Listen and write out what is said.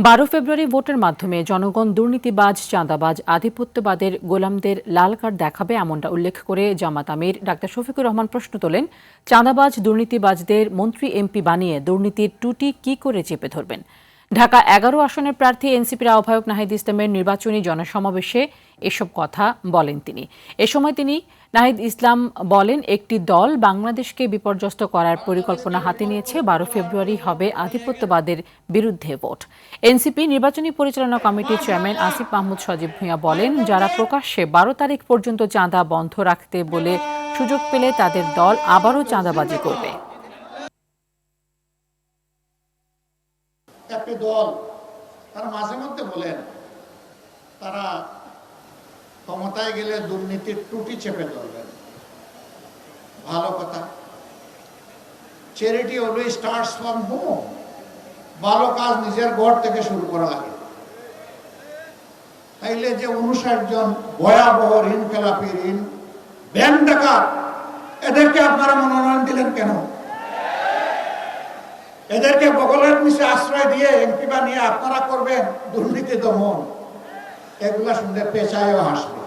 12 ফেব্রুয়ারি ভোটের মাধ্যমে জনগণ দুর্নীতিবাজ, চাঁদাবাজ, আধিপত্যবাদের গোলামদের লাল কার্ড দেখাবে এমনটা উল্লেখ করে জামাত আমির ডাক্তার শফিকুর রহমান প্রশ্ন তোলেন, চাঁদাবাজ, দুর্নীতিবাজদের মন্ত্রী এমপি বানিয়ে দুর্নীতির টুটি কি করে চেপে ধরবেন? ঢাকা 11 আসনের প্রার্থী এনসিপির আহ্বায়ক নাহিদ ইসলামের নির্বাচনী জনসমাবেশে এসব কথা বলেন তিনি। এ সময় নাহিদ ইসলাম বলেন, একটি দল বাংলাদেশকে বিপর্যস্ত করার পরিকল্পনা হাতে নিয়েছে। 12 ফেব্রুয়ারি হবে আধিপত্যবাদের বিরুদ্ধে ভোট। এনসিপি নির্বাচনী পরিচালনা কমিটির চেয়ারম্যান আসিফ মাহমুদ সজীব ভূঁইয়া বলেন, যারা প্রকাশ্যে 12 তারিখ পর্যন্ত চাঁদা বন্ধ রাখতে বলে সুযোগ পেলে তাদের দল আবারও চাঁদাবাজি করবে। একটি দল তারা মাঝে মধ্যে বলেন তারা ক্ষমতায় গেলে দুর্নীতির টুটি চেপে ধরবেন। ভালো কথা। Charity always starts from home. ভালো কাজ নিজের ঘর থেকে শুরু করা লাগে। তাইলে যে 59 জন ভয়াবহ ঋণ খেলাপি, ঋণ ব্যাংক ডাকাত, এদেরকে আপনারা মনোনয়ন দিলেন কেন? এদেরকে বগলের নিচে আশ্রয় দিয়ে এমপি বানিয়ে আপনারা করবেন দুর্নীতি দমন। এগুলা শুনলে পেঁচায়ও হাসবে।